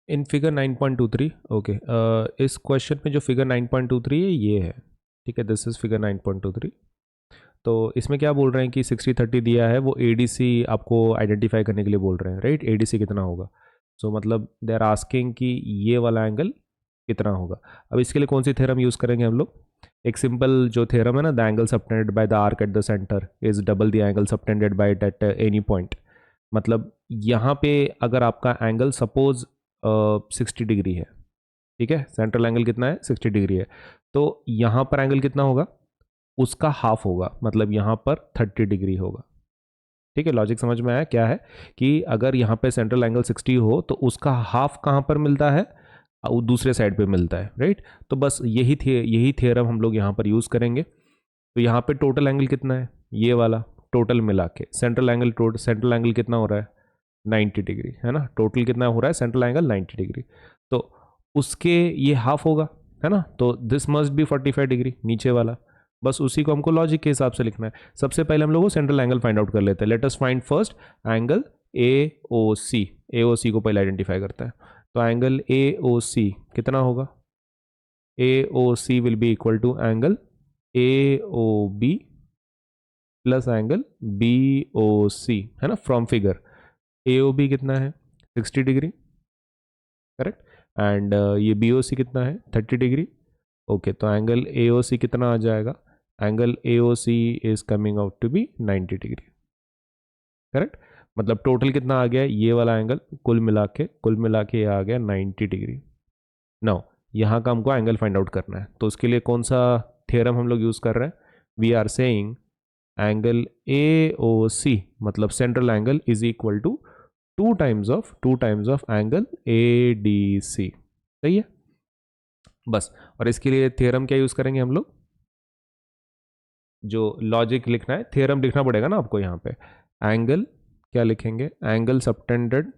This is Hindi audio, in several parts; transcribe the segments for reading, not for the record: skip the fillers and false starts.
इन फिगर 9.23 ओके, इस क्वेश्चन में जो फिगर 9.23 है ये है, ठीक है, दिस इज फिगर 9.23। तो इसमें क्या बोल रहे हैं कि 60-30 दिया है, वो एडीसी आपको आइडेंटिफाई करने के लिए बोल रहे हैं, राइट। एडीसी कितना होगा, सो मतलब दे आर आस्किंग कि ये वाला एंगल कितना होगा। अब इसके लिए कौन सी थ्योरम यूज़ करेंगे हम लोग, एक सिंपल जो थ्योरम है ना, the angle subtended by the arc at the centre is double the angle subtended bye it at any point. मतलब यहाँ पे अगर आपका एंगल सपोज 60 डिग्री है, ठीक है, सेंट्रल एंगल कितना है 60 डिग्री है, तो यहाँ पर एंगल कितना होगा, उसका हाफ होगा, मतलब यहाँ पर 30 डिग्री होगा। ठीक है, लॉजिक समझ में आया क्या है कि अगर यहाँ पे सेंट्रल एंगल 60 हो तो उसका हाफ कहाँ पर मिलता है, दूसरे साइड पे मिलता है, राइट। तो बस यही थियरम हम लोग यहाँ पर यूज़ करेंगे। तो यहाँ पे टोटल एंगल कितना है, ये वाला टोटल मिला के सेंट्रल एंगल कितना हो रहा है 90 डिग्री, है ना। टोटल कितना हो रहा है सेंट्रल एंगल 90 डिग्री, तो उसके ये हाफ होगा, है ना। तो दिस मस्ट बी 45 डिग्री नीचे वाला। बस उसी को हमको लॉजिक के हिसाब से लिखना है। सबसे पहले हम लोग सेंट्रल एंगल फाइंड आउट कर लेते हैं। Let us find first angle A O C को पहले आइडेंटिफाई करता है। तो एंगल ए ओ सी कितना होगा, A O C will be equal to angle A O B plus angle B O C, है ना, from figure. A O B कितना है 60 डिग्री, करेक्ट, एंड ये बी ओ सी कितना है 30 डिग्री। ओके, तो एंगल ए ओ सी कितना आ जाएगा, angle A O C is coming out to be 90 degree, correct. मतलब टोटल कितना आ गया, ये वाला एंगल कुल मिला के आ गया 90 डिग्री। नाउ यहाँ का हमको एंगल फाइंड आउट करना है, तो उसके लिए कौन सा थ्योरम हम लोग यूज़ कर रहे हैं, we are saying angle A O C मतलब central angle is equal to two times of angle A D C, सही है बस। और इसके लिए थ्योरम क्या यूज़ करेंगे हम लोग, जो लॉजिक लिखना है, थ्योरम लिखना पड़ेगा ना आपको यहाँ पे। एंगल क्या लिखेंगे, angle subtended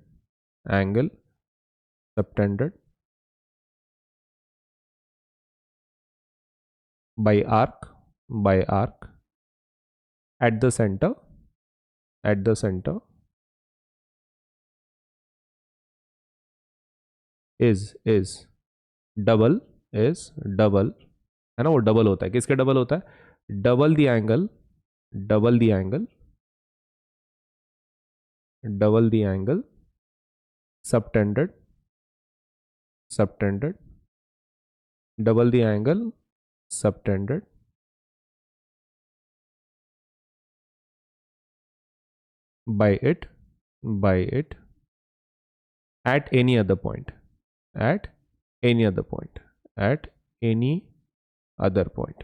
bye arc at the center is double है ना, वो डबल होता है, किसके डबल होता है, double the angle subtended double the angle subtended by it at any other point at any other point।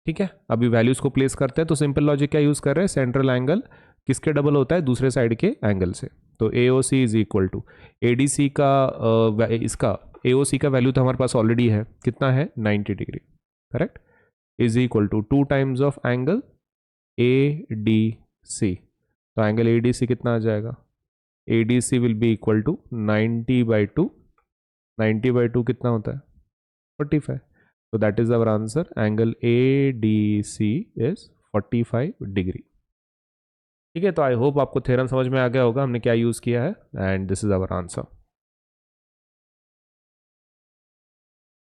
ठीक है, अभी वैल्यूज को प्लेस करते हैं। तो सिंपल लॉजिक क्या यूज कर रहे हैं, सेंट्रल एंगल किसके डबल होता है, दूसरे साइड के एंगल से। तो A O C is equal to A D C का इसका ए ओ सी का वैल्यू तो हमारे पास ऑलरेडी है, कितना है 90 degree, correct, is equal to two times of angle A D C. तो एंगल ए डी सी कितना आ जाएगा, A D C will be equal to 90/2। 90/2 कितना होता है 45। So that is our answer. Angle ADC is 45 degree. ठीक है, तो आई होप आपको थ्योरम समझ में आ गया होगा हमने क्या यूज़ किया है, and this is our answer.